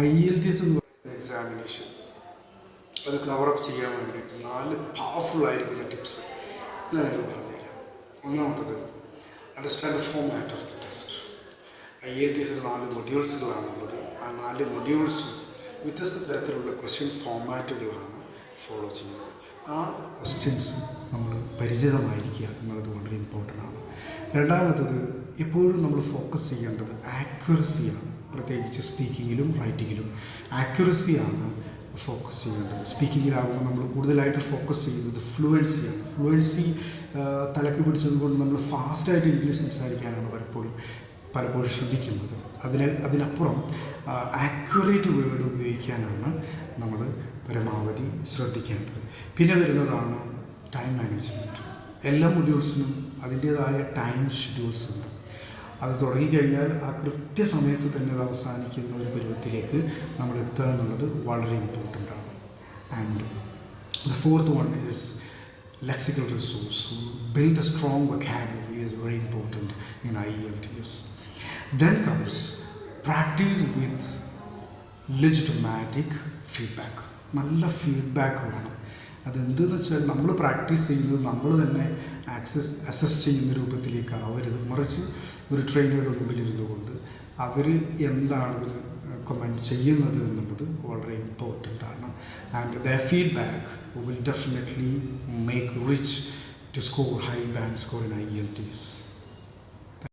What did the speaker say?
IELTS എന്ന് പറയുന്ന examination അത് കവറപ്പ് ചെയ്യാൻ വേണ്ടിയിട്ട് 4 പവർഫുള്ളായിരിക്കുന്ന ടിപ്സ് ഞാനത് പറഞ്ഞുതരാം. ഒന്നാമത്തത്, understand the format of the test. IELTSൽ 4 മൊഡ്യൂൾസുകളാണുള്ളത്. ആ 4 മൊഡ്യൂൾസും വ്യത്യസ്ത തരത്തിലുള്ള ക്വസ്റ്റ്യൻ ഫോമാറ്റുകളാണ് ഫോളോ ചെയ്യുന്നത്. ആ ക്വസ്റ്റ്യൻസ് നമ്മൾ പരിചിതമായിരിക്കുക എന്നുള്ളത് വളരെ ഇമ്പോർട്ടൻ്റ് ആണ്. രണ്ടാമത്തത്, എപ്പോഴും നമ്മൾ ഫോക്കസ് ചെയ്യേണ്ടത് ആക്യുറസിയാണ്. പ്രത്യേകിച്ച് സ്പീക്കിങ്ങിലും റൈറ്റിങ്ങിലും ആക്യുറസിയാണ് ഫോക്കസ് ചെയ്യേണ്ടത്. സ്പീക്കിങ്ങിലാകുമ്പോൾ നമ്മൾ കൂടുതലായിട്ട് ഫോക്കസ് ചെയ്യുന്നത് ഫ്ലുവൻസിയാണ്. ഫ്ലുവൻസി തലക്ക് പിടിച്ചതുകൊണ്ട് നമ്മൾ ഫാസ്റ്റായിട്ട് ഇംഗ്ലീഷ് സംസാരിക്കാനാണ് പലപ്പോഴും ശ്രദ്ധിക്കുന്നത്. അതിനപ്പുറം ആക്യുറേറ്റ് വേർഡ് ഉപയോഗിക്കാനാണ് നമ്മൾ പരമാവധി ശ്രദ്ധിക്കേണ്ടത്. പിന്നെ വരുന്നതാണ് ടൈം മാനേജ്മെൻറ്റ്. എല്ലാ മൊഡ്യൂൾസിനും അതിൻ്റേതായ ടൈം ഷെഡ്യൂൾസ് ഉണ്ട്. അത് തുടങ്ങിക്കഴിഞ്ഞാൽ ആ കൃത്യസമയത്ത് തന്നെ അത് അവസാനിക്കുന്ന ഒരു പരുവത്തിലേക്ക് നമ്മൾ എത്തുക എന്നുള്ളത് വളരെ ഇമ്പോർട്ടൻ്റ് ആണ്. And the fourth one is lexical resource. Build a strong vocabulary is very important in IELTS. Then comes practice with legitimate feedback. നല്ല ഫീഡ്ബാക്ക് വേണം. അതെന്തെന്ന് വെച്ചാൽ നമ്മൾ പ്രാക്ടീസ് ചെയ്യുന്നത് നമ്മൾ തന്നെ അസസ് ചെയ്യുന്ന രൂപത്തിലേക്കാവരുത്. മറിച്ച് ഒരു ട്രെയിനറുടെ മുമ്പിലിരുന്നു കൊണ്ട് അവർ എന്താണ് ഇതിൽ കമൻറ്റ് ചെയ്യുന്നത് എന്നുള്ളത് വളരെ ഇമ്പോർട്ടൻ്റ് ആണ്. And the feedback will definitely make reach to score high band score in IELTS.